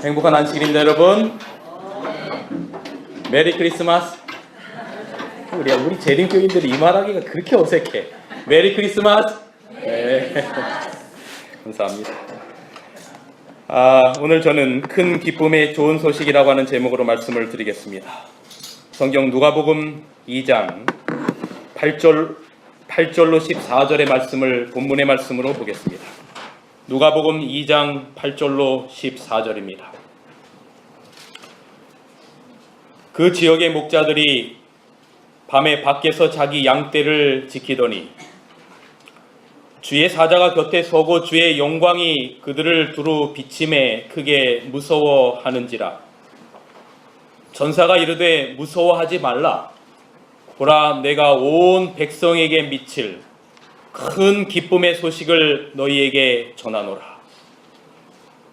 행복한 안식일입니다, 여러분. 메리 크리스마스. 우리 재림교인들이 이 말하기가 그렇게 어색해. 메리 크리스마스. 네. 감사합니다. 오늘 저는 큰 기쁨의 좋은 소식이라고 하는 제목으로 말씀을 드리겠습니다. 성경 누가복음 2장 8절로 14절의 말씀을 본문의 말씀으로 보겠습니다. 누가복음 2장 8절로 14절입니다. 그 지역의 목자들이 밤에 밖에서 자기 양떼를 지키더니 주의 사자가 곁에 서고 주의 영광이 그들을 두루 비침에 크게 무서워하는지라. 전사가 이르되 무서워하지 말라. 보라, 내가 온 백성에게 미칠 큰 기쁨의 소식을 너희에게 전하노라.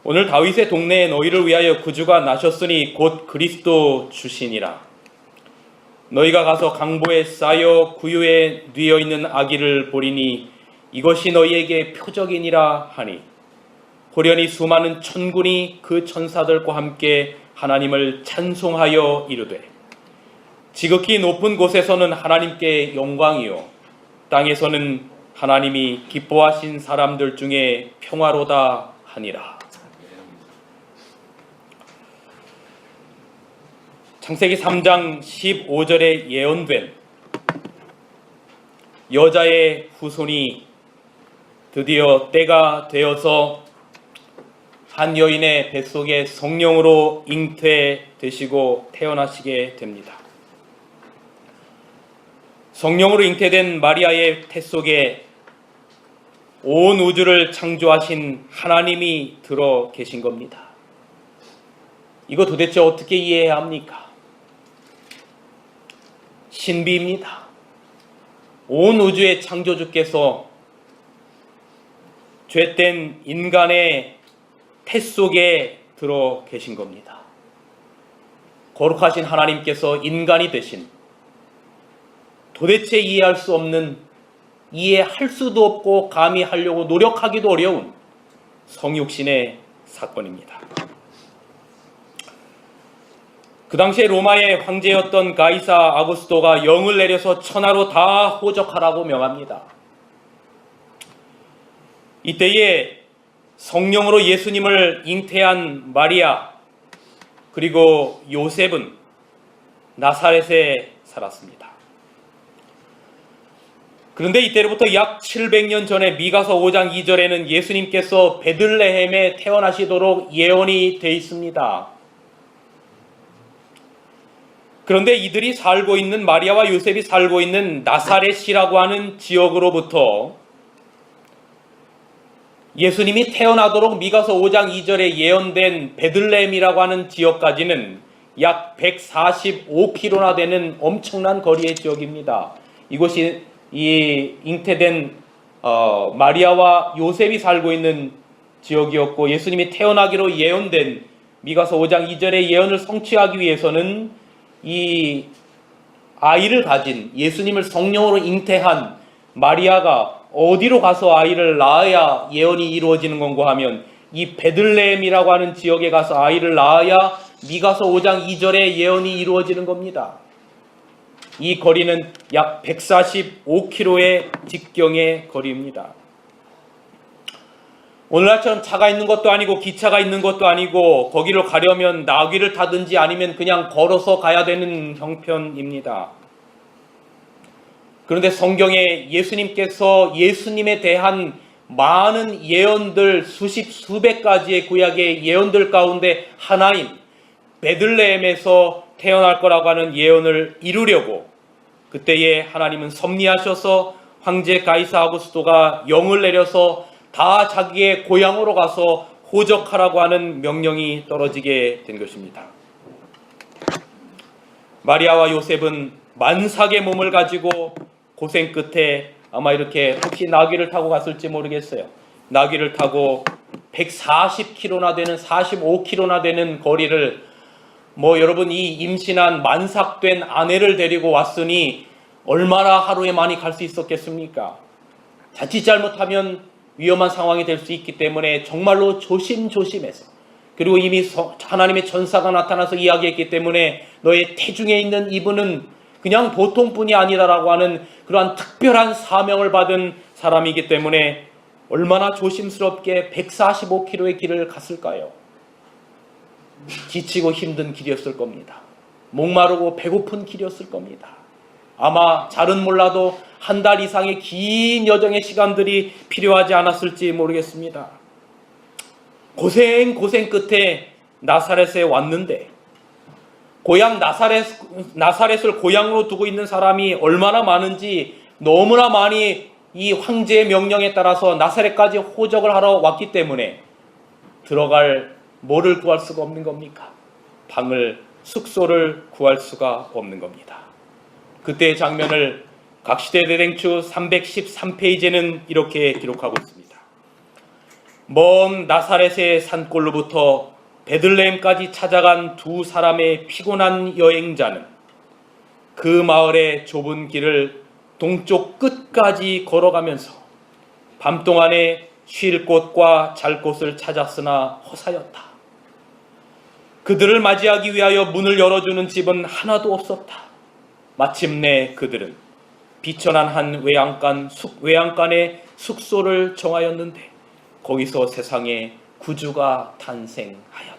오늘 다윗의 동네에 너희를 위하여 구주가 나셨으니 곧 그리스도 주시니라. 너희가 가서 강보에 쌓여 구유에 뉘어 있는 아기를 보리니 이것이 너희에게 표적이니라 하니, 호련히 수많은 천군이 그 천사들과 함께 하나님을 찬송하여 이르되, 지극히 높은 곳에서는 하나님께 영광이요 땅에서는 하나님이 기뻐하신 사람들 중에 평화로다 하니라. 창세기 3장 15절에 예언된 여자의 후손이 드디어 때가 되어서 한 여인의 뱃속에 성령으로 잉태되시고 태어나시게 됩니다. 성령으로 잉태된 마리아의 태 속에 온 우주를 창조하신 하나님이 들어 계신 겁니다. 이거 도대체 어떻게 이해해야 합니까? 신비입니다. 온 우주의 창조주께서 죄된 인간의 태 속에 들어 계신 겁니다. 거룩하신 하나님께서 인간이 되신, 도대체 이해할 수 없는, 이해할 수도 없고 감히 하려고 노력하기도 어려운 성육신의 사건입니다. 그 당시에 로마의 황제였던 가이사 아구스토가 영을 내려서 천하로 다 호적하라고 명합니다. 이때에 성령으로 예수님을 잉태한 마리아 그리고 요셉은 나사렛에 살았습니다. 그런데 이때로부터 약 700년 전에 미가서 5장 2절에는 예수님께서 베들레헴에 태어나시도록 예언이 되어 있습니다. 그런데 이들이 살고 있는, 마리아와 요셉이 살고 있는 나사렛이라고 하는 지역으로부터 예수님이 태어나도록 미가서 5장 2절에 예언된 베들레헴이라고 하는 지역까지는 약 145km나 되는 엄청난 거리의 지역입니다. 이곳이 이 잉태된 마리아와 요셉이 살고 있는 지역이었고, 예수님이 태어나기로 예언된 미가서 5장 2절의 예언을 성취하기 위해서는 이 아이를 가진, 예수님을 성령으로 잉태한 마리아가 어디로 가서 아이를 낳아야 예언이 이루어지는 건가 하면 이 베들레헴이라고 하는 지역에 가서 아이를 낳아야 미가서 5장 2절의 예언이 이루어지는 겁니다. 이 거리는 약 145km의 직경의 거리입니다. 오늘날처럼 차가 있는 것도 아니고 기차가 있는 것도 아니고 거기를 가려면 나귀를 타든지 아니면 그냥 걸어서 가야 되는 형편입니다. 그런데 성경에 예수님께서 예수님에 대한 많은 예언들, 수백 가지의 구약의 예언들 가운데 하나인 베들레헴에서 태어날 거라고 하는 예언을 이루려고 그때에 하나님은 섭리하셔서 황제 가이사 아구스토가 영을 내려서 다 자기의 고향으로 가서 호적하라고 하는 명령이 떨어지게 된 것입니다. 마리아와 요셉은 만삭의 몸을 가지고 고생 끝에 아마 이렇게 혹시 나귀를 타고 갔을지 모르겠어요. 나귀를 타고 140km나 되는 45km나 되는 거리를 여러분 이 임신한 만삭된 아내를 데리고 왔으니 얼마나 하루에 많이 갈 수 있었겠습니까? 자칫 잘못하면 위험한 상황이 될 수 있기 때문에 정말로 조심조심해서, 그리고 이미 하나님의 천사가 나타나서 이야기했기 때문에 너의 태중에 있는 이분은 그냥 보통뿐이 아니라라고 하는 그러한 특별한 사명을 받은 사람이기 때문에 얼마나 조심스럽게 145km의 길을 갔을까요? 지치고 힘든 길이었을 겁니다. 목마르고 배고픈 길이었을 겁니다. 아마 잘은 몰라도 한 달 이상의 긴 여정의 시간들이 필요하지 않았을지 모르겠습니다. 고생 끝에 나사렛에 왔는데, 고향 나사렛을 고향으로 두고 있는 사람이 얼마나 많은지 너무나 많이 이 황제의 명령에 따라서 나사렛까지 호적을 하러 왔기 때문에 들어갈 뭐를 구할 수가 없는 겁니까? 숙소를 구할 수가 없는 겁니다. 그때의 장면을 각시대대행추 313페이지에는 이렇게 기록하고 있습니다. 먼 나사렛의 산골로부터 베들레헴까지 찾아간 두 사람의 피곤한 여행자는 그 마을의 좁은 길을 동쪽 끝까지 걸어가면서 밤 동안에 쉴 곳과 잘 곳을 찾았으나 허사였다. 그들을 맞이하기 위하여 문을 열어주는 집은 하나도 없었다. 마침내 그들은 비천한 한 외양간에 숙소를 정하였는데 거기서 세상에 구주가 탄생하였다.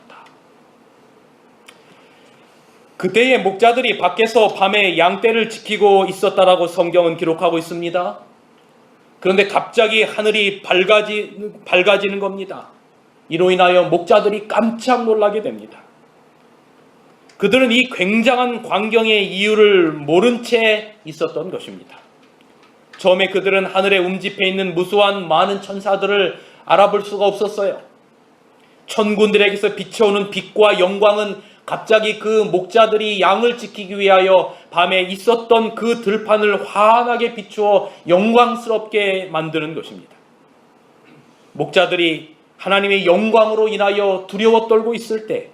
그때의 목자들이 밖에서 밤에 양떼를 지키고 있었다라고 성경은 기록하고 있습니다. 그런데 갑자기 하늘이 밝아지는 겁니다. 이로 인하여 목자들이 깜짝 놀라게 됩니다. 그들은 이 굉장한 광경의 이유를 모른 채 있었던 것입니다. 처음에 그들은 하늘에 움집해 있는 무수한 많은 천사들을 알아볼 수가 없었어요. 천군들에게서 비춰오는 빛과 영광은 갑자기 그 목자들이 양을 지키기 위하여 밤에 있었던 그 들판을 환하게 비추어 영광스럽게 만드는 것입니다. 목자들이 하나님의 영광으로 인하여 두려워 떨고 있을 때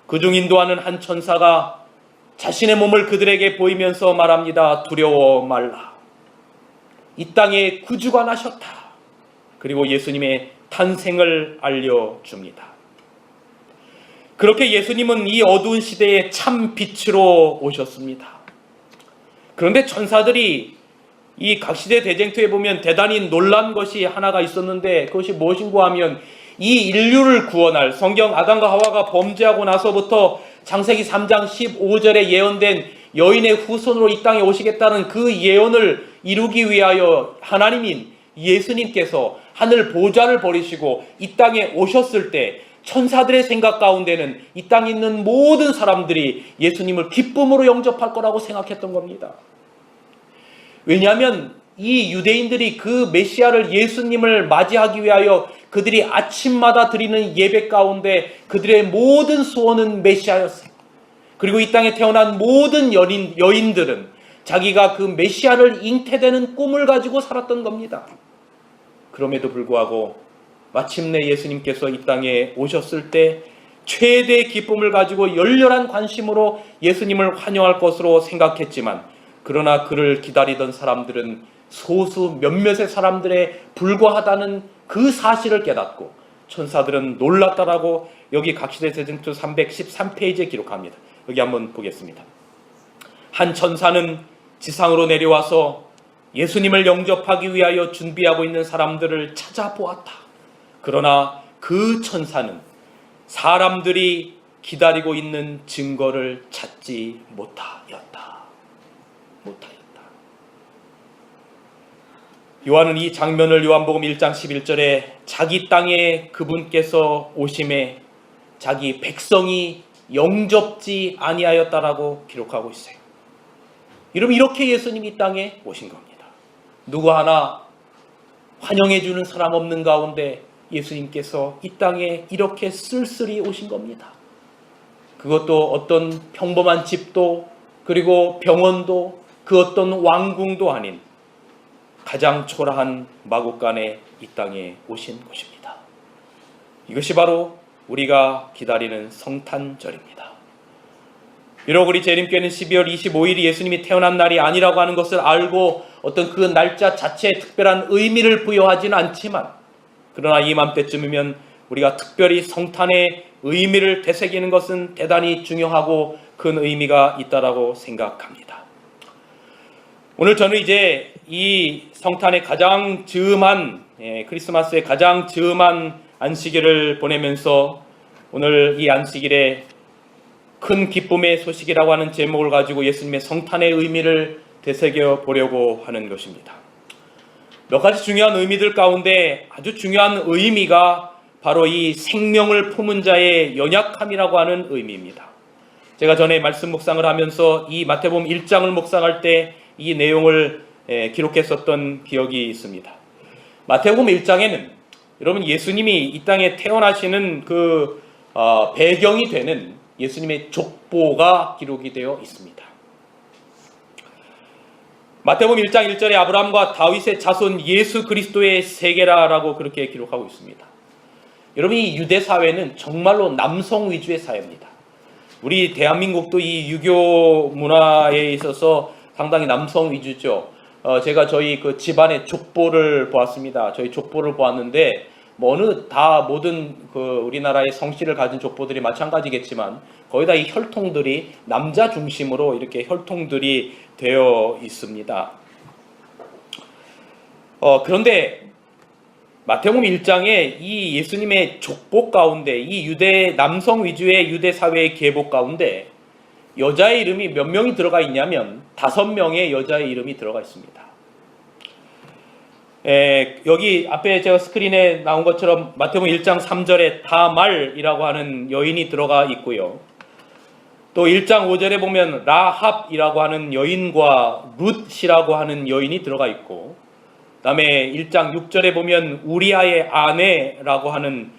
그중 인도하는 한 천사가 자신의 몸을 그들에게 보이면서 말합니다. 두려워 말라. 이 땅에 구주가 나셨다. 그리고 예수님의 탄생을 알려줍니다. 그렇게 예수님은 이 어두운 시대에 참 빛으로 오셨습니다. 그런데 천사들이 이 각시대 대쟁투에 보면 대단히 놀란 것이 하나가 있었는데 그것이 무엇인가 하면 이 인류를 구원할 성경 아담과 하와가 범죄하고 나서부터 창세기 3장 15절에 예언된 여인의 후손으로 이 땅에 오시겠다는 그 예언을 이루기 위하여 하나님인 예수님께서 하늘 보좌를 버리시고 이 땅에 오셨을 때 천사들의 생각 가운데는 이 땅에 있는 모든 사람들이 예수님을 기쁨으로 영접할 거라고 생각했던 겁니다. 왜냐하면 이 유대인들이 그 메시아를 예수님을 맞이하기 위하여 그들이 아침마다 드리는 예배 가운데 그들의 모든 소원은 메시아였어요. 그리고 이 땅에 태어난 모든 여인들은 자기가 그 메시아를 잉태되는 꿈을 가지고 살았던 겁니다. 그럼에도 불구하고 마침내 예수님께서 이 땅에 오셨을 때 최대의 기쁨을 가지고 열렬한 관심으로 예수님을 환영할 것으로 생각했지만 그러나 그를 기다리던 사람들은 소수 몇몇의 사람들에 불과하다는 그 사실을 깨닫고 천사들은 놀랐다라고 여기 각시대 대쟁투 313페이지에 기록합니다. 여기 한번 보겠습니다. 한 천사는 지상으로 내려와서 예수님을 영접하기 위하여 준비하고 있는 사람들을 찾아보았다. 그러나 그 천사는 사람들이 기다리고 있는 증거를 찾지 못하였다. 요한은 이 장면을 요한복음 1장 11절에 자기 땅에 그분께서 오심에 자기 백성이 영접지 아니하였다라고 기록하고 있어요. 여러분, 이렇게 예수님이 이 땅에 오신 겁니다. 누구 하나 환영해 주는 사람 없는 가운데 예수님께서 이 땅에 이렇게 쓸쓸히 오신 겁니다. 그것도 어떤 평범한 집도 그리고 병원도 그 어떤 왕궁도 아닌 가장 초라한 마국간에 이 땅에 오신 것입니다. 이것이 바로 우리가 기다리는 성탄절입니다. 비록 우리 재림교회는 12월 25일이 예수님이 태어난 날이 아니라고 하는 것을 알고 어떤 그 날짜 자체에 특별한 의미를 부여하지는 않지만 그러나 이맘때쯤이면 우리가 특별히 성탄의 의미를 되새기는 것은 대단히 중요하고 큰 의미가 있다라고 생각합니다. 오늘 저는 이제 이 성탄의 가장 즈음한 크리스마스의 가장 즈음한 안식일을 보내면서 오늘 이 안식일에 큰 기쁨의 소식이라고 하는 제목을 가지고 예수님의 성탄의 의미를 되새겨 보려고 하는 것입니다. 몇 가지 중요한 의미들 가운데 아주 중요한 의미가 바로 이 생명을 품은 자의 연약함이라고 하는 의미입니다. 제가 전에 말씀 묵상을 하면서 이 마태복음 1장을 묵상할 때 이 내용을 기록했었던 기억이 있습니다. 마태복음 1장에는 여러분 예수님이 이 땅에 태어나시는 그 배경이 되는 예수님의 족보가 기록이 되어 있습니다. 마태복음 1장 1절에 아브라함과 다윗의 자손 예수 그리스도의 세계라라고 그렇게 기록하고 있습니다. 여러분, 이 유대 사회는 정말로 남성 위주의 사회입니다. 우리 대한민국도 이 유교 문화에 있어서 상당히 남성 위주죠. 제가 저희 그 집안의 족보를 보았습니다. 저희 족보를 보았는데 모든 그 우리나라의 성씨를 가진 족보들이 마찬가지겠지만 거의 다 이 혈통들이 남자 중심으로 이렇게 혈통들이 되어 있습니다. 그런데 마태복음 1장에 이 예수님의 족보 가운데 이 유대 남성 위주의 유대 사회의 계보 가운데 여자의 이름이 몇 명이 들어가 있냐면 5명의 여자의 이름이 들어가 있습니다. 여기 앞에 제가 스크린에 나온 것처럼 마태복음 1장 3절에 다말이라고 하는 여인이 들어가 있고요. 또 1장 5절에 보면 라합이라고 하는 여인과 룻이라고 하는 여인이 들어가 있고, 그 다음에 1장 6절에 보면 우리아의 아내라고 하는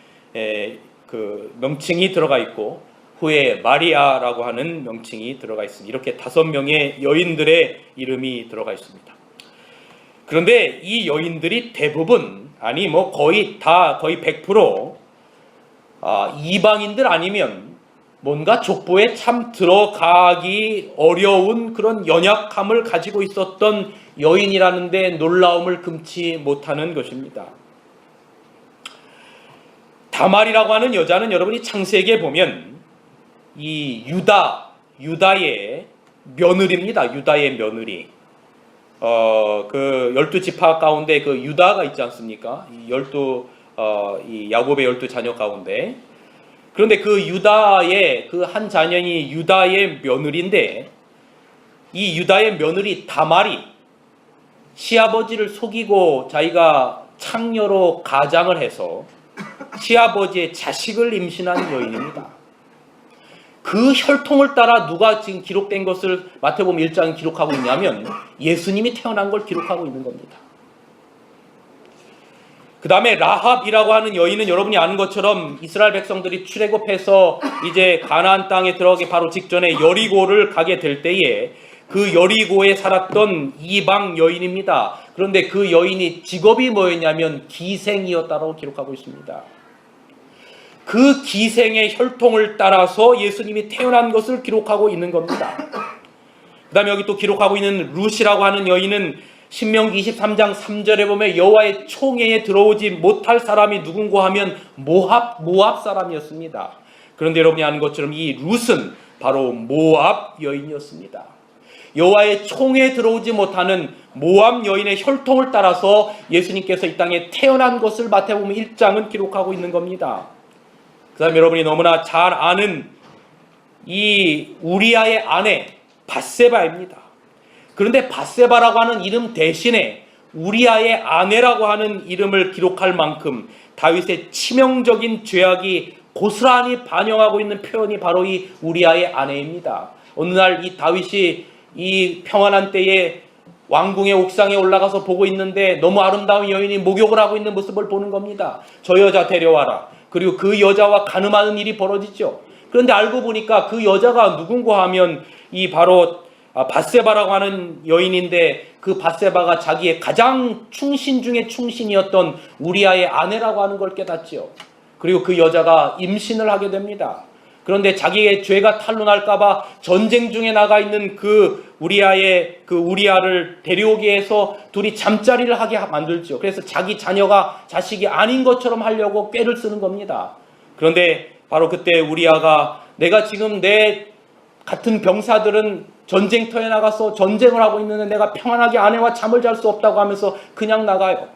그 명칭이 들어가 있고, 후에 마리아라고 하는 명칭이 들어가 있습니다. 이렇게 5명의 여인들의 이름이 들어가 있습니다. 그런데 이 여인들이 대부분, 아니 거의 100% 이방인들 아니면 뭔가 족보에 참 들어가기 어려운 그런 연약함을 가지고 있었던 여인이라는 데 놀라움을 금치 못하는 것입니다. 다말이라고 하는 여자는 여러분이 창세기에 보면 이 유다의 며느리입니다. 유다의 며느리. 그 12지파 가운데 그 유다가 있지 않습니까? 이 야곱의 12자녀 가운데. 그런데 그 유다의 그 한 자녀이 유다의 며느리인데, 이 유다의 며느리 다말이 시아버지를 속이고 자기가 창녀로 가장을 해서 시아버지의 자식을 임신한 여인입니다. 그 혈통을 따라 누가 지금 기록된 것을 마태복음 1장에 기록하고 있냐면 예수님이 태어난 걸 기록하고 있는 겁니다. 그 다음에 라합이라고 하는 여인은 여러분이 아는 것처럼 이스라엘 백성들이 출애굽해서 이제 가나안 땅에 들어가기 바로 직전에 여리고를 가게 될 때에 그 여리고에 살았던 이방 여인입니다. 그런데 그 여인이 직업이 뭐였냐면 기생이었다고 기록하고 있습니다. 그 기생의 혈통을 따라서 예수님이 태어난 것을 기록하고 있는 겁니다. 그 다음에 여기 또 기록하고 있는 룻이라고 하는 여인은 신명기 23장 3절에 보면 여호와의 총회에 들어오지 못할 사람이 누군가 하면 모압 사람이었습니다. 그런데 여러분이 아는 것처럼 이 룻은 바로 모압 여인이었습니다. 여호와의 총회에 들어오지 못하는 모압 여인의 혈통을 따라서 예수님께서 이 땅에 태어난 것을 마태복음 1장은 기록하고 있는 겁니다. 그 다음에 여러분이 너무나 잘 아는 이 우리아의 아내 밧세바입니다. 그런데 밧세바라고 하는 이름 대신에 우리아의 아내라고 하는 이름을 기록할 만큼 다윗의 치명적인 죄악이 고스란히 반영하고 있는 표현이 바로 이 우리아의 아내입니다. 어느 날 이 다윗이 이 평안한 때에 왕궁의 옥상에 올라가서 보고 있는데 너무 아름다운 여인이 목욕을 하고 있는 모습을 보는 겁니다. 저 여자 데려와라. 그리고 그 여자와 간음하는 일이 벌어지죠. 그런데 알고 보니까 그 여자가 누군가 하면 이 바로 밧세바라고 하는 여인인데, 그 밧세바가 자기의 가장 충신 중에 충신이었던 우리아의 아내라고 하는 걸 깨닫지요. 그리고 그 여자가 임신을 하게 됩니다. 그런데 자기의 죄가 탄로날까봐 전쟁 중에 나가 있는 그 우리아를 데려오기 위해서 둘이 잠자리를 하게 만들죠. 그래서 자기 자식이 아닌 것처럼 하려고 꾀를 쓰는 겁니다. 그런데 바로 그때 우리아가 내가 지금 내 같은 병사들은 전쟁터에 나가서 전쟁을 하고 있는데 내가 평안하게 아내와 잠을 잘 수 없다고 하면서 그냥 나가요.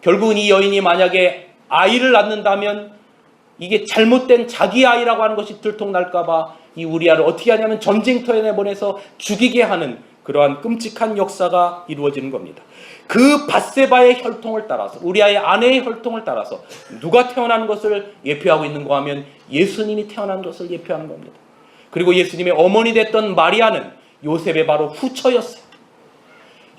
결국은 이 여인이 만약에 아이를 낳는다면 이게 잘못된 자기 아이라고 하는 것이 들통날까봐 이 우리아를 어떻게 하냐면 전쟁터에 내보내서 죽이게 하는 그러한 끔찍한 역사가 이루어지는 겁니다. 그 밧세바의 혈통을 따라서, 우리아의 아내의 혈통을 따라서 누가 태어나는 것을 예표하고 있는가 하면 예수님이 태어난 것을 예표하는 겁니다. 그리고 예수님의 어머니 됐던 마리아는 요셉의 바로 후처였어요.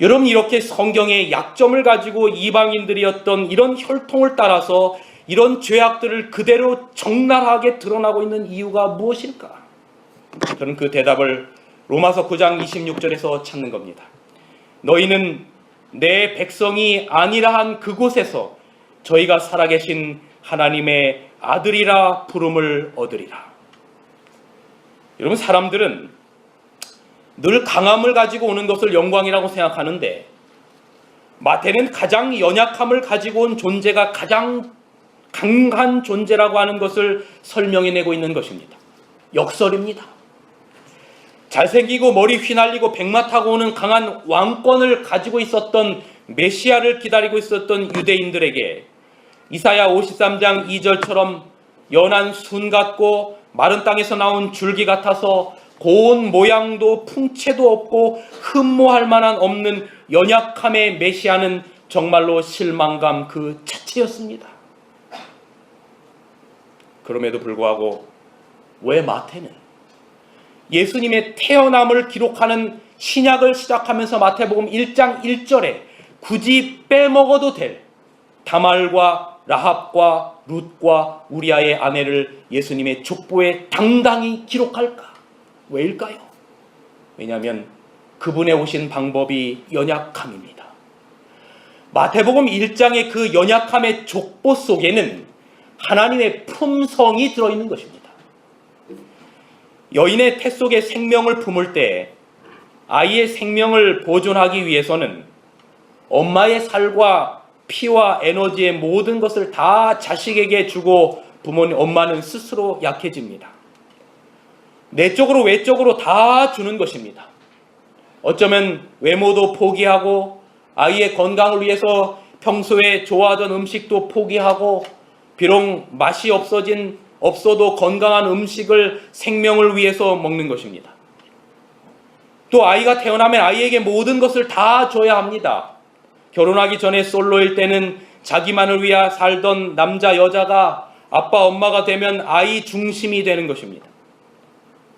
여러분, 이렇게 성경의 약점을 가지고 이방인들이었던 이런 혈통을 따라서 이런 죄악들을 그대로 적나라하게 드러나고 있는 이유가 무엇일까? 저는 그 대답을 로마서 9장 26절에서 찾는 겁니다. 너희는 내 백성이 아니라 한 그곳에서 저희가 살아계신 하나님의 아들이라 부름을 얻으리라. 여러분, 사람들은 늘 강함을 가지고 오는 것을 영광이라고 생각하는데, 마태는 가장 연약함을 가지고 온 존재가 가장 강한 존재라고 하는 것을 설명해내고 있는 것입니다. 역설입니다. 잘생기고 머리 휘날리고 백마 타고 오는 강한 왕권을 가지고 있었던 메시아를 기다리고 있었던 유대인들에게 이사야 53장 2절처럼 연한 순 같고 마른 땅에서 나온 줄기 같아서 고운 모양도 풍채도 없고 흠모할 만한 없는 연약함의 메시아는 정말로 실망감 그 자체였습니다. 그럼에도 불구하고 왜 마태는 예수님의 태어남을 기록하는 신약을 시작하면서 마태복음 1장 1절에 굳이 빼먹어도 될 다말과 라합과 룻과 우리아의 아내를 예수님의 족보에 당당히 기록할까? 왜일까요? 왜냐하면 그분의 오신 방법이 연약함입니다. 마태복음 1장의 그 연약함의 족보 속에는 하나님의 품성이 들어있는 것입니다. 여인의 태 속에 생명을 품을 때 아이의 생명을 보존하기 위해서는 엄마의 살과 피와 에너지의 모든 것을 다 자식에게 주고 엄마는 스스로 약해집니다. 내적으로 외적으로 다 주는 것입니다. 어쩌면 외모도 포기하고 아이의 건강을 위해서 평소에 좋아하던 음식도 포기하고 비록 맛이 없어도 건강한 음식을 생명을 위해서 먹는 것입니다. 또 아이가 태어나면 아이에게 모든 것을 다 줘야 합니다. 결혼하기 전에 솔로일 때는 자기만을 위해 살던 남자 여자가 아빠 엄마가 되면 아이 중심이 되는 것입니다.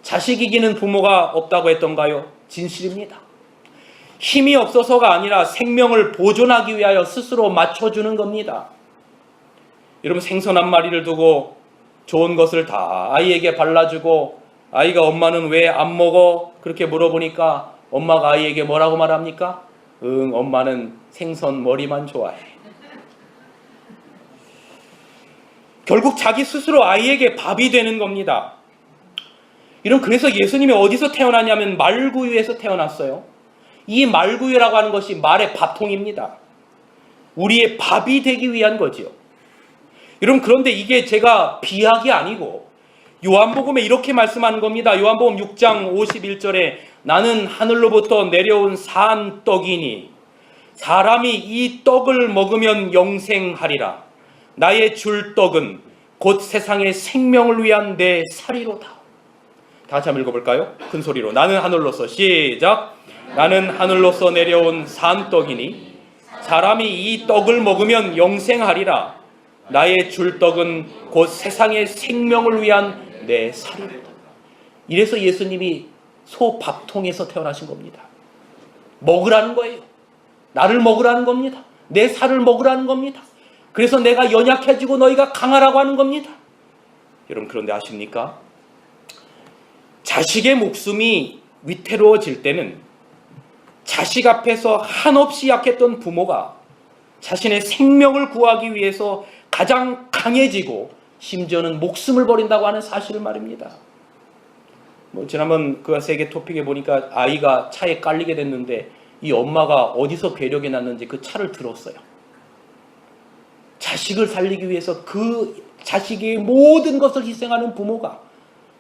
자식 이기는 부모가 없다고 했던가요? 진실입니다. 힘이 없어서가 아니라 생명을 보존하기 위하여 스스로 맞춰주는 겁니다. 여러분, 생선 한 마리를 두고 좋은 것을 다 아이에게 발라주고 아이가 엄마는 왜 안 먹어? 그렇게 물어보니까 엄마가 아이에게 뭐라고 말합니까? 엄마는 생선 머리만 좋아해. 결국 자기 스스로 아이에게 밥이 되는 겁니다. 그래서 예수님이 어디서 태어났냐면 말구유에서 태어났어요. 이 말구유라고 하는 것이 말의 밥통입니다. 우리의 밥이 되기 위한 거지요. 여러분, 그런데 이게 제가 비약이 아니고 요한복음에 이렇게 말씀하는 겁니다. 요한복음 6장 51절에 나는 하늘로부터 내려온 산 떡이니 사람이 이 떡을 먹으면 영생하리라. 나의 줄 떡은 곧 세상의 생명을 위한 내 살이로다. 다 같이 한번 읽어볼까요? 큰 소리로. 나는 하늘로서, 시작. 나는 하늘로서 내려온 산 떡이니 사람이 이 떡을 먹으면 영생하리라. 나의 줄 떡은 곧 세상의 생명을 위한 내 살이로다. 이래서 예수님이 소 밥통에서 태어나신 겁니다. 먹으라는 거예요. 나를 먹으라는 겁니다. 내 살을 먹으라는 겁니다. 그래서 내가 연약해지고 너희가 강하라고 하는 겁니다. 여러분, 그런데 아십니까? 자식의 목숨이 위태로워질 때는 자식 앞에서 한없이 약했던 부모가 자신의 생명을 구하기 위해서 가장 강해지고 심지어는 목숨을 버린다고 하는 사실을 말입니다. 지난번 그 세계 토픽에 보니까 아이가 차에 깔리게 됐는데 이 엄마가 어디서 괴력이 났는지 그 차를 들었어요. 자식을 살리기 위해서 그 자식의 모든 것을 희생하는 부모가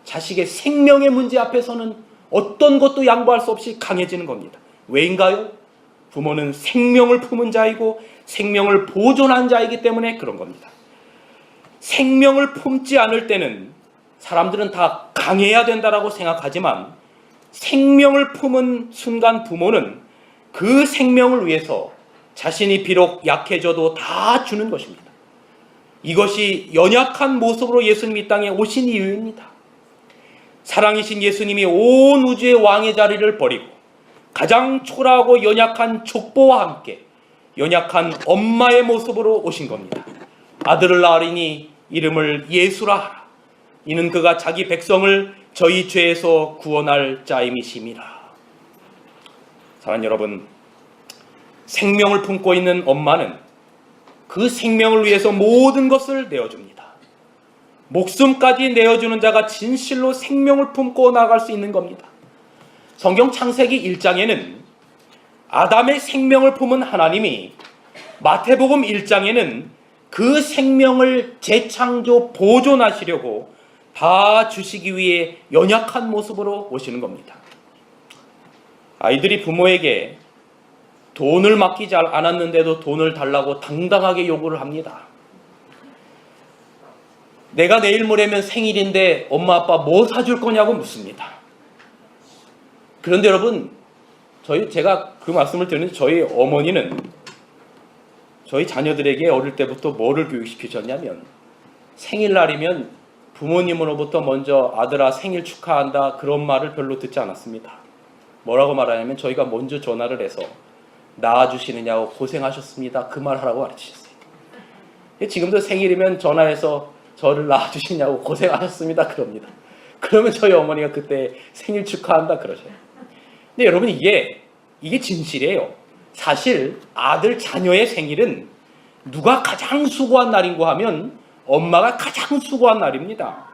자식의 생명의 문제 앞에서는 어떤 것도 양보할 수 없이 강해지는 겁니다. 왜인가요? 부모는 생명을 품은 자이고 생명을 보존한 자이기 때문에 그런 겁니다. 생명을 품지 않을 때는 사람들은 다 강해야 된다라고 생각하지만 생명을 품은 순간 부모는 그 생명을 위해서 자신이 비록 약해져도 다 주는 것입니다. 이것이 연약한 모습으로 예수님이 이 땅에 오신 이유입니다. 사랑이신 예수님이 온 우주의 왕의 자리를 버리고 가장 초라하고 연약한 족보와 함께 연약한 엄마의 모습으로 오신 겁니다. 아들을 낳으리니 이름을 예수라 하라. 이는 그가 자기 백성을 저희 죄에서 구원할 자임이심이라. 사랑하는 여러분, 생명을 품고 있는 엄마는 그 생명을 위해서 모든 것을 내어줍니다. 목숨까지 내어주는 자가 진실로 생명을 품고 나아갈 수 있는 겁니다. 성경 창세기 1장에는 아담의 생명을 품은 하나님이 마태복음 1장에는 그 생명을 재창조 보존하시려고 다 주시기 위해 연약한 모습으로 오시는 겁니다. 아이들이 부모에게 돈을 맡기지 않았는데도 돈을 달라고 당당하게 요구를 합니다. 내가 내일 모레면 생일인데 엄마 아빠 뭐 사줄 거냐고 묻습니다. 그런데 여러분, 제가 그 말씀을 드리는데 저희 어머니는 저희 자녀들에게 어릴 때부터 뭐를 교육시키셨냐면 생일날이면 부모님으로부터 먼저 아들아 생일 축하한다 그런 말을 별로 듣지 않았습니다. 뭐라고 말하냐면 저희가 먼저 전화를 해서 낳아주시느냐고 고생하셨습니다 그 말 하라고 가르치셨어요. 지금도 생일이면 전화해서 저를 낳아주시냐고 고생하셨습니다 그럽니다. 그러면 저희 어머니가 그때 생일 축하한다 그러셔요. 근데 여러분 이게 진실이에요. 사실 아들 자녀의 생일은 누가 가장 수고한 날인고 하면 엄마가 가장 수고한 날입니다.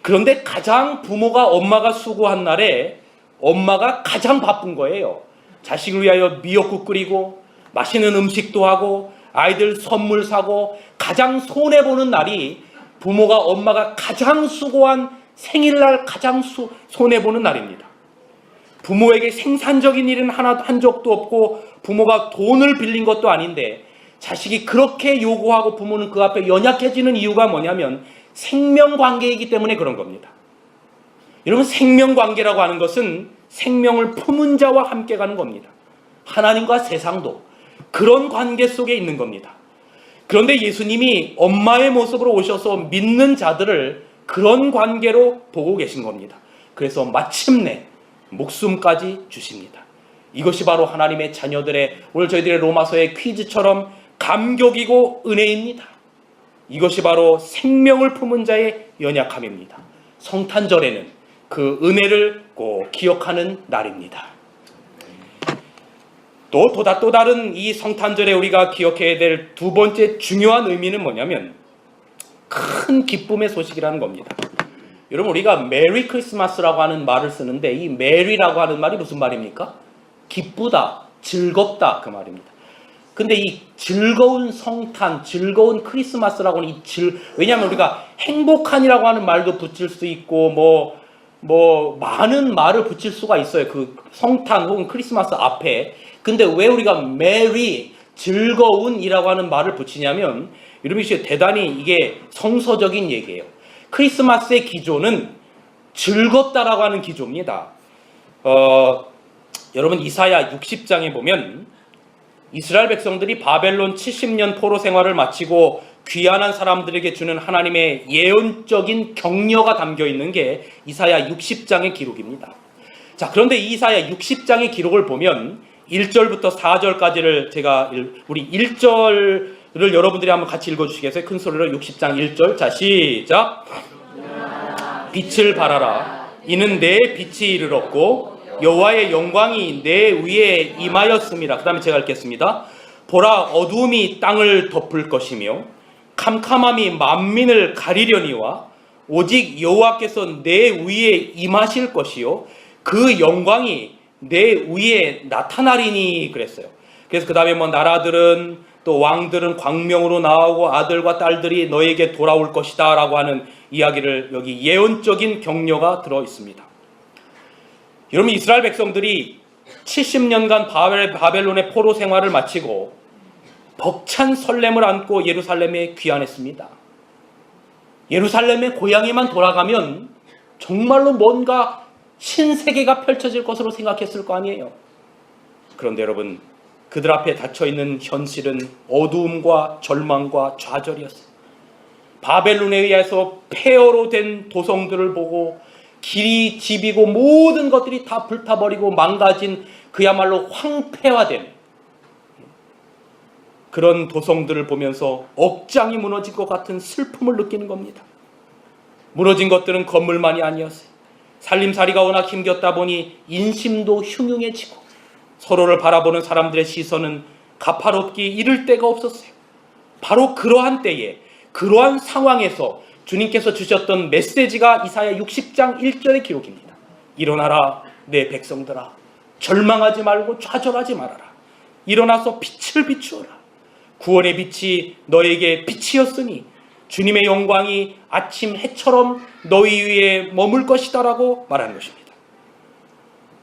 그런데 가장 부모가 엄마가 수고한 날에 엄마가 가장 바쁜 거예요. 자식을 위하여 미역국 끓이고 맛있는 음식도 하고 아이들 선물 사고 가장 손해보는 날이 부모가 엄마가 가장 수고한 생일날 가장 손해보는 날입니다. 부모에게 생산적인 일은 한 적도 없고 부모가 돈을 빌린 것도 아닌데 자식이 그렇게 요구하고 부모는 그 앞에 연약해지는 이유가 뭐냐면 생명관계이기 때문에 그런 겁니다. 여러분 생명관계라고 하는 것은 생명을 품은 자와 함께 가는 겁니다. 하나님과 세상도 그런 관계 속에 있는 겁니다. 그런데 예수님이 엄마의 모습으로 오셔서 믿는 자들을 그런 관계로 보고 계신 겁니다. 그래서 마침내 목숨까지 주십니다. 이것이 바로 하나님의 자녀들의 오늘 저희들의 로마서의 퀴즈처럼 감격이고 은혜입니다. 이것이 바로 생명을 품은 자의 연약함입니다. 성탄절에는 그 은혜를 꼭 기억하는 날입니다. 또 다른 이 성탄절에 우리가 기억해야 될 두 번째 중요한 의미는 뭐냐면 큰 기쁨의 소식이라는 겁니다. 여러분 우리가 메리 크리스마스라고 하는 말을 쓰는데 이 메리라고 하는 말이 무슨 말입니까? 기쁘다, 즐겁다 그 말입니다. 근데 이 즐거운 성탄, 즐거운 크리스마스라고 하는 왜냐하면 우리가 행복한이라고 하는 말도 붙일 수 있고 뭐 많은 말을 붙일 수가 있어요. 그 성탄 혹은 크리스마스 앞에. 근데 왜 우리가 메리, 즐거운이라고 하는 말을 붙이냐면 여러분 대단히 이게 성서적인 얘기예요. 크리스마스의 기조는 즐겁다라고 하는 기조입니다. 여러분 이사야 60장에 보면 이스라엘 백성들이 바벨론 70년 포로 생활을 마치고 귀환한 사람들에게 주는 하나님의 예언적인 격려가 담겨 있는 게 이사야 60장의 기록입니다. 자, 그런데 이 이사야 60장의 기록을 보면 1절부터 4절까지를 제가 우리 1절을 여러분들이 한번 같이 읽어주시겠어요? 큰 소리로 60장 1절. 자, 시작. 빛을 발하라. 이는 내 빛이 이르렀고 여호와의 영광이 내 위에 임하였음이라. 그 다음에 제가 읽겠습니다. 보라, 어두움이 땅을 덮을 것이며 캄캄함이 만민을 가리려니와 오직 여호와께서 내 위에 임하실 것이요 그 영광이 내 위에 나타나리니 그랬어요. 그래서 그 다음에 나라들은 또 왕들은 광명으로 나오고 아들과 딸들이 너에게 돌아올 것이다 라고 하는 이야기를 여기 예언적인 격려가 들어 있습니다. 여러분 이스라엘 백성들이 70년간 바벨론의 포로 생활을 마치고 벅찬 설렘을 안고 예루살렘에 귀환했습니다. 예루살렘의 고향에만 돌아가면 정말로 뭔가 신세계가 펼쳐질 것으로 생각했을 거 아니에요. 그런데 여러분 그들 앞에 닫혀있는 현실은 어두움과 절망과 좌절이었어요. 바벨론에 의해서 폐허로 된 도성들을 보고 길이 집이고 모든 것들이 다 불타버리고 망가진 그야말로 황폐화된 그런 도성들을 보면서 억장이 무너질 것 같은 슬픔을 느끼는 겁니다. 무너진 것들은 건물만이 아니었어요. 살림살이가 워낙 힘겼다 보니 인심도 흉흉해지고 서로를 바라보는 사람들의 시선은 가파롭기 이를 데가 없었어요. 바로 그러한 때에 그러한 상황에서 주님께서 주셨던 메시지가 이사야 60장 1절의 기록입니다. 일어나라 내 백성들아, 절망하지 말고 좌절하지 말아라. 일어나서 빛을 비추어라. 구원의 빛이 너에게 빛이었으니 주님의 영광이 아침 해처럼 너희 위에 머물 것이다 라고 말하는 것입니다.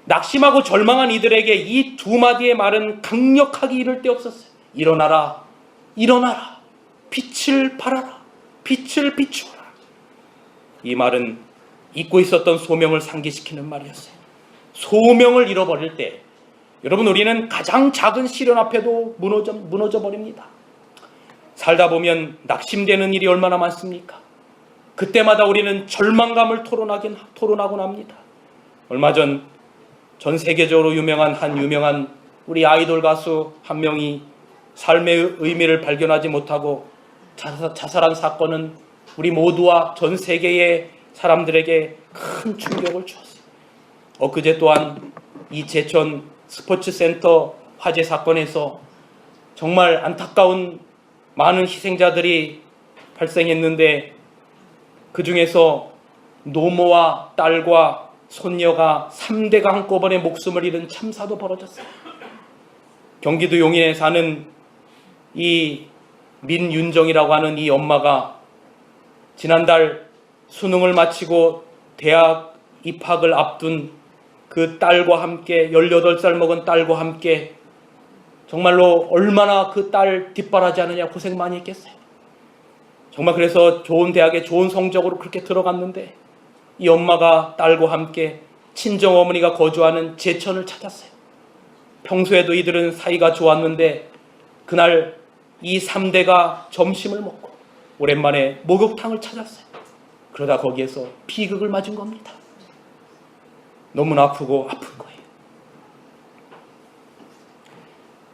낙심하고 절망한 이들에게 이 두 마디의 말은 강력하게 이를 데 없었어요. 일어나라, 일어나라, 빛을 발하라, 빛을 비추어라. 이 말은 잊고 있었던 소명을 상기시키는 말이었어요. 소명을 잃어버릴 때 여러분 우리는 가장 작은 시련 앞에도 무너져 버립니다. 살다 보면 낙심되는 일이 얼마나 많습니까? 그때마다 우리는 절망감을 토론하곤 합니다. 얼마 전 세계적으로 유명한 우리 아이돌 가수 한 명이 삶의 의미를 발견하지 못하고 자살한 사건은 우리 모두와 전 세계의 사람들에게 큰 충격을 주었어요. 엊그제 또한 이 제천 스포츠센터 화재 사건에서 정말 안타까운 많은 희생자들이 발생했는데, 그 중에서 노모와 딸과 손녀가 3대가 한꺼번에 목숨을 잃은 참사도 벌어졌어요. 경기도 용인에 사는 이 민윤정이라고 하는 이 엄마가 지난달 수능을 마치고 대학 입학을 앞둔 그 딸과 함께, 18살 먹은 딸과 함께 정말로 얼마나 그 딸 뒷바라지 하느냐 고생 많이 했겠어요. 정말 그래서 좋은 대학에 좋은 성적으로 그렇게 들어갔는데, 이 엄마가 딸과 함께 친정어머니가 거주하는 제천을 찾았어요. 평소에도 이들은 사이가 좋았는데 그날 이 3대가 점심을 먹고 오랜만에 목욕탕을 찾았어요. 그러다 거기에서 비극을 맞은 겁니다. 너무나 아프고 아픈 거예요.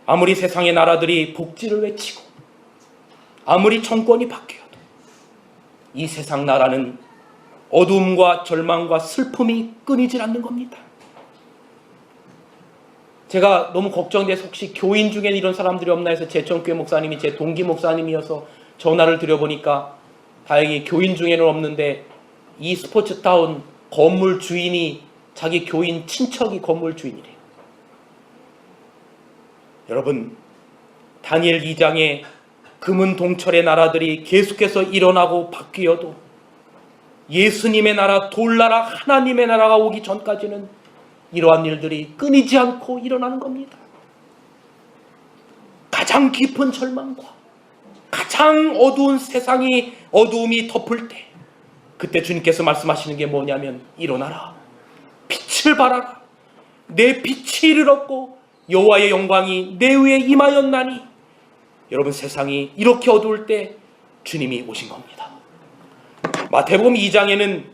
아무리 세상의 나라들이 복지를 외치고 아무리 정권이 바뀌어도 이 세상 나라는 어두움과 절망과 슬픔이 끊이질 않는 겁니다. 제가 너무 걱정돼서 혹시 교인 중에 이런 사람들이 없나 해서 제천교회 목사님이 제 동기 목사님이어서 전화를 드려보니까 다행히 교인 중에는 없는데, 이 스포츠타운 건물 주인이 자기 교인 친척이 건물 주인이래요. 여러분, 다니엘 2장에 금은 동철의 나라들이 계속해서 일어나고 바뀌어도 예수님의 나라, 돌나라, 하나님의 나라가 오기 전까지는 이러한 일들이 끊이지 않고 일어나는 겁니다. 가장 깊은 절망과 가장 어두운 세상이 어두움이 덮을 때, 그때 주님께서 말씀하시는 게 뭐냐면, 일어나라, 빛을 발하라, 내 빛이 이르렀고 여호와의 영광이 내 위에 임하였나니. 여러분, 세상이 이렇게 어두울 때 주님이 오신 겁니다. 마태복음 2장에는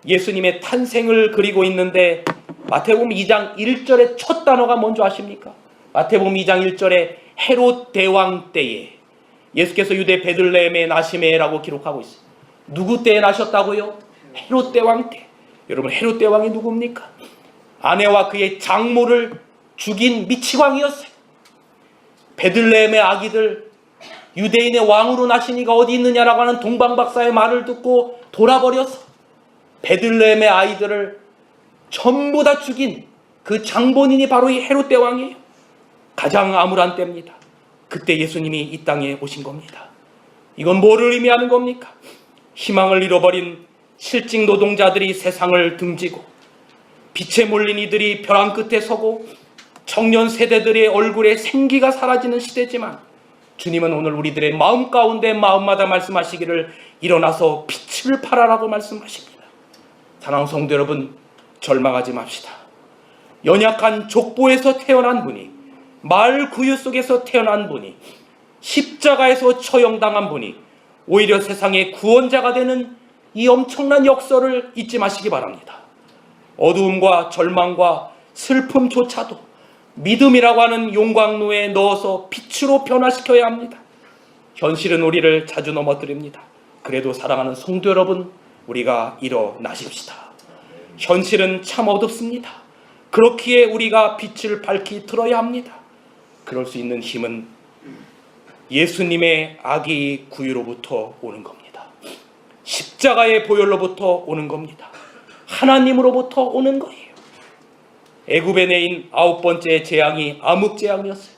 예수님의 탄생을 그리고 있는데, 마태복음 2장 1절의 첫 단어가 뭔지 아십니까? 마태복음 2장 1절에 헤롯 대왕 때에, 예수께서 유대 베들레헴에 나시매라고 기록하고 있어요. 누구 때에 나셨다고요? 헤롯 대왕 때. 여러분, 헤롯 대왕이 누굽니까? 아내와 그의 장모를 죽인 미치광이었어요. 베들레헴의 아기들, 유대인의 왕으로 나신 이가 어디 있느냐라고 하는 동방박사의 말을 듣고 돌아버려서 베들레헴의 아이들을 전부 다 죽인 그 장본인이 바로 이 헤롯 대왕이에요. 가장 암울한 때입니다. 그때 예수님이 이 땅에 오신 겁니다. 이건 뭐를 의미하는 겁니까? 희망을 잃어버린 실직 노동자들이 세상을 등지고, 빛에 몰린 이들이 벼랑 끝에 서고, 청년 세대들의 얼굴에 생기가 사라지는 시대지만, 주님은 오늘 우리들의 마음 가운데 마음마다 말씀하시기를 일어나서 빛을 발하라고 말씀하십니다. 사랑하는 성도 여러분, 절망하지 맙시다. 연약한 족보에서 태어난 분이, 마을 구유 속에서 태어난 분이, 십자가에서 처형당한 분이 오히려 세상의 구원자가 되는 이 엄청난 역사를 잊지 마시기 바랍니다. 어두움과 절망과 슬픔조차도 믿음이라고 하는 용광로에 넣어서 빛으로 변화시켜야 합니다. 현실은 우리를 자주 넘어뜨립니다. 그래도 사랑하는 성도 여러분, 우리가 일어나십시다. 현실은 참 어둡습니다. 그렇기에 우리가 빛을 밝히 들어야 합니다. 그럴 수 있는 힘은 예수님의 아기 구유로부터 오는 겁니다. 십자가의 보혈로부터 오는 겁니다. 하나님으로부터 오는 거예요. 애굽에 내인 9번째 재앙이 암흑재앙이었어요.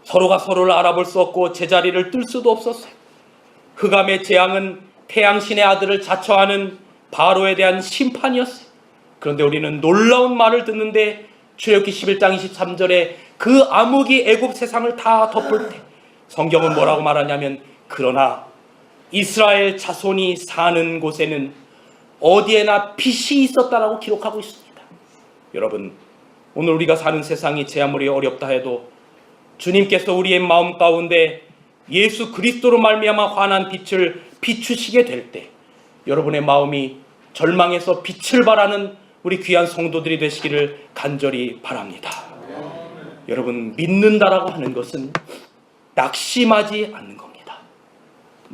서로가 서로를 알아볼 수 없고 제자리를 뜰 수도 없었어요. 흑암의 재앙은 태양신의 아들을 자처하는 바로에 대한 심판이었어요. 그런데 우리는 놀라운 말을 듣는데, 출애굽기 11장 23절에 그 암흑이 애굽 세상을 다 덮을 때 성경은 뭐라고 말하냐면, 그러나 이스라엘 자손이 사는 곳에는 어디에나 빛이 있었다라고 기록하고 있습니다. 여러분, 오늘 우리가 사는 세상이 제 아무리 어렵다 해도 주님께서 우리의 마음 가운데 예수 그리스도로 말미암아 환한 빛을 비추시게 될 때, 여러분의 마음이 절망에서 빛을 발하는 우리 귀한 성도들이 되시기를 간절히 바랍니다. 여러분, 믿는다라고 하는 것은 낙심하지 않는 겁니다.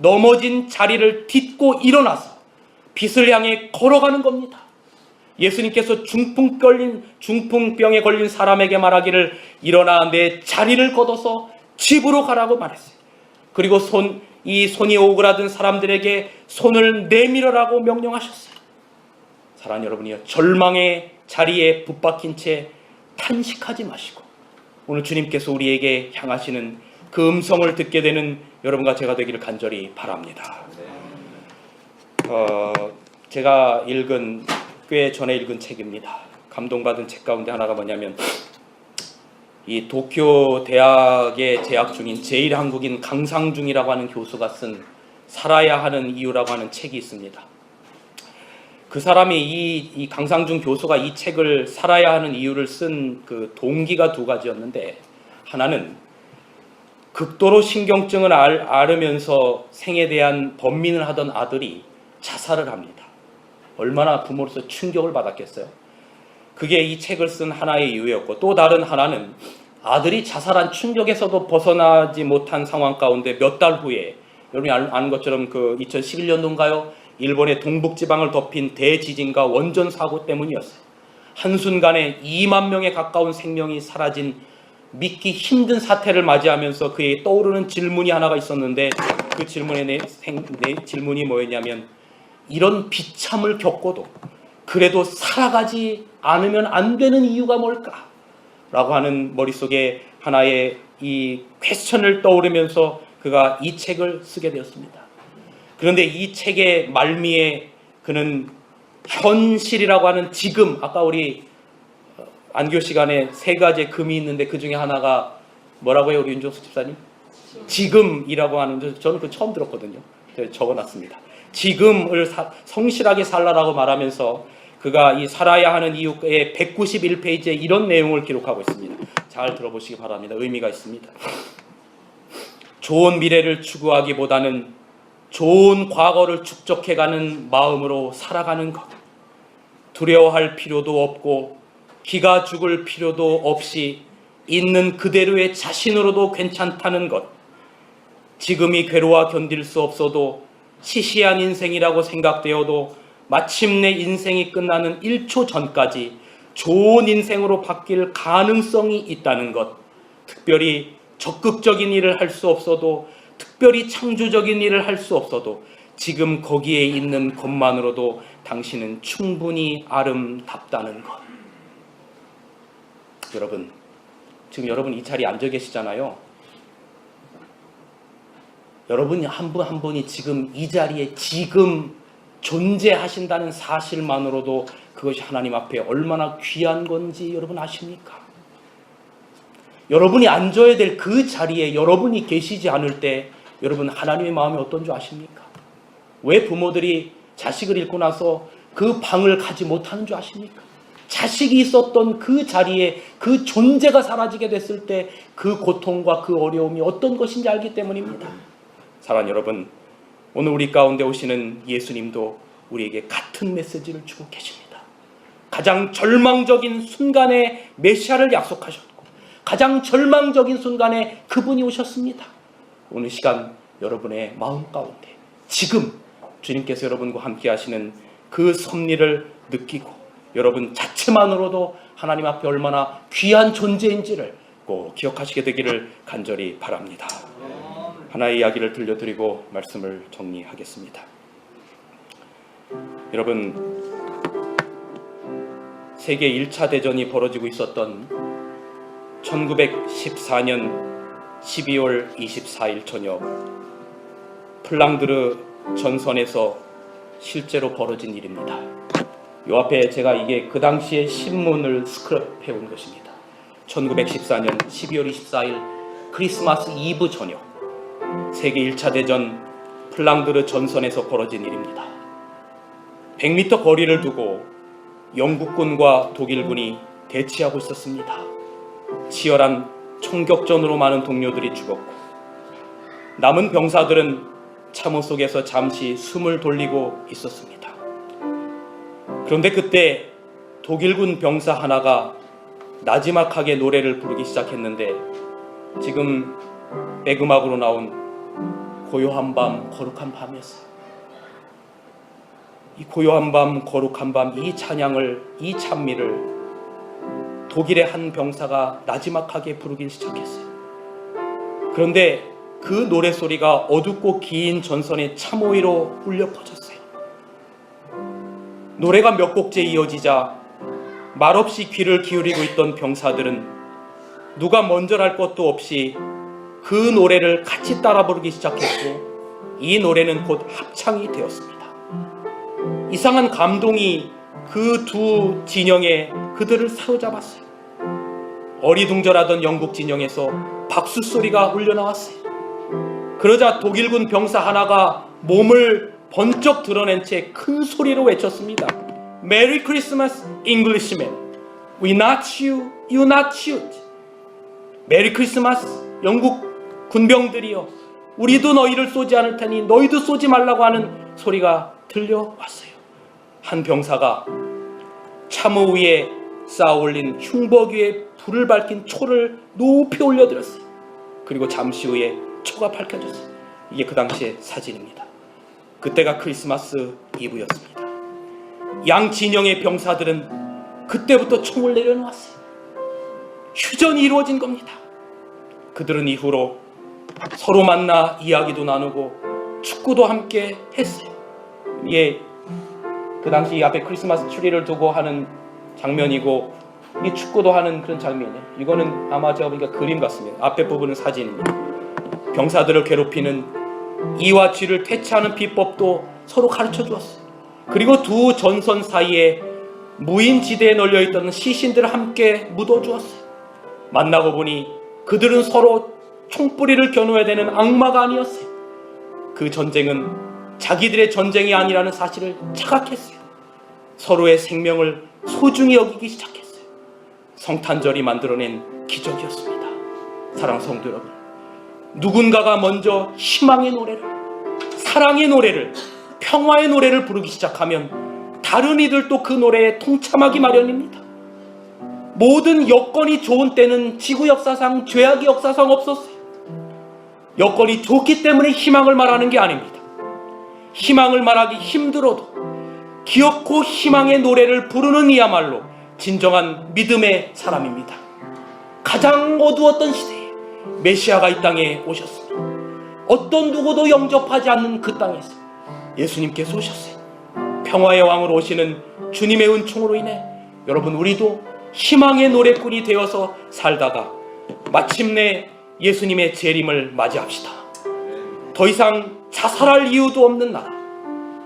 넘어진 자리를 딛고 일어나서 빛을 향해 걸어가는 겁니다. 예수님께서 중풍병에 걸린 사람에게 말하기를 일어나 내 자리를 걷어서 집으로 가라고 말했어요. 그리고 손이 오그라든 사람들에게 손을 내밀어라고 명령하셨어요. 사랑하는 여러분이요, 절망의 자리에 붙박힌 채 탄식하지 마시고 오늘 주님께서 우리에게 향하시는 그 음성을 듣게 되는 여러분과 제가 되기를 간절히 바랍니다. 제가 꽤 전에 읽은 책입니다. 감동받은 책 가운데 하나가 뭐냐면 이 도쿄 대학에 재학 중인 제1한국인 강상중이라고 하는 교수가 쓴 살아야 하는 이유라고 하는 책이 있습니다. 그 사람이 이 강상중 교수가 이 책을 살아야 하는 이유를 쓴 그 동기가 두 가지였는데, 하나는 극도로 신경증을 앓으면서 생에 대한 번민을 하던 아들이 자살을 합니다. 얼마나 부모로서 충격을 받았겠어요. 그게 이 책을 쓴 하나의 이유였고, 또 다른 하나는 아들이 자살한 충격에서도 벗어나지 못한 상황 가운데 몇 달 후에, 여러분이 아는 것처럼 그 2011년도인가요? 일본의 동북지방을 덮인 대지진과 원전 사고 때문이었어요. 한순간에 2만 명에 가까운 생명이 사라진 믿기 힘든 사태를 맞이하면서 그의 떠오르는 질문이 하나가 있었는데, 그 질문의 질문이 뭐였냐면, 이런 비참을 겪고도 그래도 살아가지 않으면 안 되는 이유가 뭘까? 라고 하는 머릿속에 하나의 이 퀘스천을 떠오르면서 그가 이 책을 쓰게 되었습니다. 그런데 이 책의 말미에 그는 현실이라고 하는 지금, 아까 우리 안교 시간에 세 가지의 금이 있는데 그 중에 하나가 뭐라고요, 우리 윤종수 집사님? 지금이라고 하는, 저는 그 처음 들었거든요. 적어놨습니다. 지금을 성실하게 살라라고 말하면서 그가 이 살아야 하는 이유의 191페이지에 이런 내용을 기록하고 있습니다. 잘 들어보시기 바랍니다. 의미가 있습니다. 좋은 미래를 추구하기보다는 좋은 과거를 축적해가는 마음으로 살아가는 것. 두려워할 필요도 없고 기가 죽을 필요도 없이 있는 그대로의 자신으로도 괜찮다는 것. 지금이 괴로워 견딜 수 없어도 시시한 인생이라고 생각되어도 마침내 인생이 끝나는 1초 전까지 좋은 인생으로 바뀔 가능성이 있다는 것. 특별히 적극적인 일을 할 수 없어도, 특별히 창조적인 일을 할 수 없어도 지금 거기에 있는 것만으로도 당신은 충분히 아름답다는 것. 여러분, 지금 여러분 이 자리에 앉아 계시잖아요. 여러분 한 분 한 분이 지금 이 자리에 지금 존재하신다는 사실만으로도 그것이 하나님 앞에 얼마나 귀한 건지 여러분 아십니까? 여러분이 앉아야 될 그 자리에 여러분이 계시지 않을 때 여러분 하나님의 마음이 어떤 줄 아십니까? 왜 부모들이 자식을 잃고 나서 그 방을 가지 못하는 줄 아십니까? 자식이 있었던 그 자리에 그 존재가 사라지게 됐을 때 그 고통과 그 어려움이 어떤 것인지 알기 때문입니다. 사랑하는 여러분, 오늘 우리 가운데 오시는 예수님도 우리에게 같은 메시지를 주고 계십니다. 가장 절망적인 순간에 메시아를 약속하셨고 가장 절망적인 순간에 그분이 오셨습니다. 오늘 시간 여러분의 마음 가운데 지금 주님께서 여러분과 함께 하시는 그 섭리를 느끼고 여러분 자체만으로도 하나님 앞에 얼마나 귀한 존재인지를 꼭 기억하시게 되기를 간절히 바랍니다. 하나의 이야기를 들려드리고 말씀을 정리하겠습니다. 여러분, 세계 1차 대전이 벌어지고 있었던 1914년 12월 24일 저녁, 플랑드르 전선에서 실제로 벌어진 일입니다. 요 앞에 제가 이게 그 당시의 신문을 스크랩해 온 것입니다. 1914년 12월 24일 크리스마스 이브 저녁, 세계 1차 대전 플랑드르 전선에서 벌어진 일입니다. 100m 거리를 두고 영국군과 독일군이 대치하고 있었습니다. 치열한 총격전으로 많은 동료들이 죽었고 남은 병사들은 참호 속에서 잠시 숨을 돌리고 있었습니다. 그런데 그때 독일군 병사 하나가 나지막하게 노래를 부르기 시작했는데 지금 백음악으로 나온 고요한 밤, 거룩한 밤이었어요. 이 고요한 밤, 거룩한 밤, 이 찬양을, 이 찬미를 독일의 한 병사가 나지막하게 부르기 시작했어요. 그런데 그 노래소리가 어둡고 긴 전선의 참호위로 울려 퍼졌어요. 노래가 몇 곡째 이어지자 말없이 귀를 기울이고 있던 병사들은 누가 먼저랄 것도 없이 그 노래를 같이 따라 부르기 시작했고, 이 노래는 곧 합창이 되었습니다. 이상한 감동이 그 두 진영에 그들을 사로잡았어요. 어리둥절하던 영국 진영에서 박수 소리가 울려 나왔어요. 그러자 독일군 병사 하나가 몸을 번쩍 드러낸 채 큰 소리로 외쳤습니다. Merry Christmas, Englishman. We not you, you not shoot. 메리 크리스마스, 영국 군병들이여, 우리도 너희를 쏘지 않을 테니 너희도 쏘지 말라고 하는 소리가 들려왔어요. 한 병사가 참호 위에 쌓아올린 흉벽 위에 불을 밝힌 초를 높이 올려드렸어요. 그리고 잠시 후에 초가 밝혀졌어요. 이게 그 당시의 사진입니다. 그때가 크리스마스 이브였습니다. 양 진영의 병사들은 그때부터 총을 내려놓았어요. 휴전이 이루어진 겁니다. 그들은 이후로 서로 만나 이야기도 나누고 축구도 함께 했어요. 예, 그 당시 앞에 크리스마스 트리를 두고 하는 장면이고, 이게 축구도 하는 그런 장면이에요. 이거는 아마 제가 보니까 그림 같습니다. 앞에 부분은 사진입니다. 병사들을 괴롭히는 이와 쥐를 퇴치하는 비법도 서로 가르쳐 주었어요. 그리고 두 전선 사이에 무인지대에 널려있던 시신들을 함께 묻어주었어요. 만나고 보니 그들은 서로 총뿌리를 겨누어야 되는 악마가 아니었어요. 그 전쟁은 자기들의 전쟁이 아니라는 사실을 자각했어요. 서로의 생명을 소중히 여기기 시작했어요. 성탄절이 만들어낸 기적이었습니다. 사랑하는 성도 여러분, 누군가가 먼저 희망의 노래를, 사랑의 노래를, 평화의 노래를 부르기 시작하면 다른 이들도 그 노래에 동참하기 마련입니다. 모든 여건이 좋은 때는 지구 역사상, 죄악의 역사상 없었어요. 여건이 좋기 때문에 희망을 말하는 게 아닙니다. 희망을 말하기 힘들어도 기어코 희망의 노래를 부르는 이야말로 진정한 믿음의 사람입니다. 가장 어두웠던 시대에 메시아가 이 땅에 오셨습니다. 어떤 누구도 영접하지 않는 그 땅에서 예수님께서 오셨어요. 평화의 왕으로 오시는 주님의 은총으로 인해 여러분, 우리도 희망의 노래꾼이 되어서 살다가 마침내 예수님의 재림을 맞이합시다. 더 이상 자살할 이유도 없는 나라,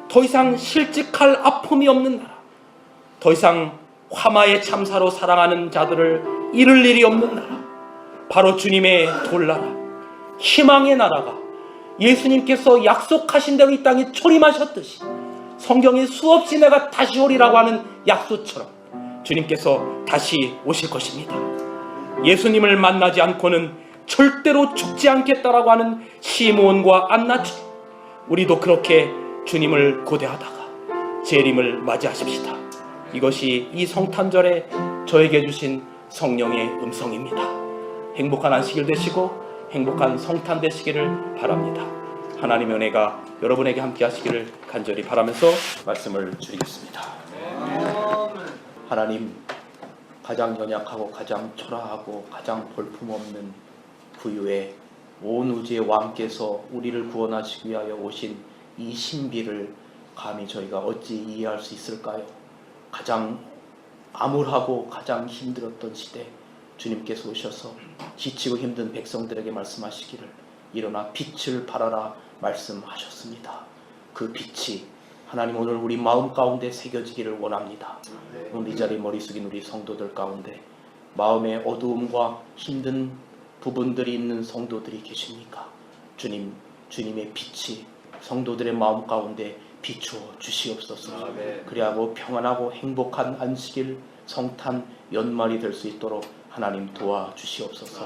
더 이상 실직할 아픔이 없는 나라, 더 이상 화마의 참사로 사랑하는 자들을 잃을 일이 없는 나라, 바로 주님의 돌나라, 희망의 나라가 예수님께서 약속하신 대로 이 땅에 초림하셨듯이 성경에 수없이 내가 다시 오리라고 하는 약속처럼 주님께서 다시 오실 것입니다. 예수님을 만나지 않고는 절대로 죽지 않겠다라고 하는 시므온과 안나처럼 우리도 그렇게 주님을 고대하다가 재림을 맞이하십시다. 이것이 이 성탄절에 저에게 주신 성령의 음성입니다. 행복한 안식일 되시고 행복한 성탄 되시기를 바랍니다. 하나님의 은혜가 여러분에게 함께 하시기를 간절히 바라면서 말씀을 드리겠습니다. 하나님, 가장 연약하고 가장 초라하고 가장 볼품없는 부유에 온 우주의 왕께서 우리를 구원하시기 위하여 오신 이 신비를 감히 저희가 어찌 이해할 수 있을까요? 가장 암울하고 가장 힘들었던 시대 주님께서 오셔서 지치고 힘든 백성들에게 말씀하시기를 일어나 빛을 발하라 말씀하셨습니다. 그 빛이 하나님 오늘 우리 마음 가운데 새겨지기를 원합니다. 오늘 이 자리에 머리 숙인 우리 성도들 가운데 마음의 어두움과 힘든 부분들이 있는 성도들이 계십니까? 주님의 빛이 성도들의 마음 가운데 비추어 주시옵소서. 그리하고 평안하고 행복한 안식일, 성탄, 연말이 될 수 있도록 하나님 도와주시옵소서.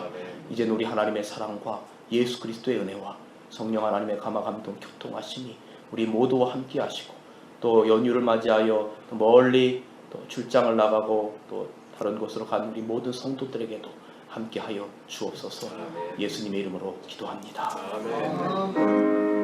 이제 우리 하나님의 사랑과 예수 그리스도의 은혜와 성령 하나님의 감화감동 교통하심이 우리 모두와 함께 하시고, 또 연휴를 맞이하여 멀리 또 출장을 나가고 또 다른 곳으로 가는 우리 모든 성도들에게도 함께하여 주옵소서. 예수님의 이름으로 기도합니다. 아멘.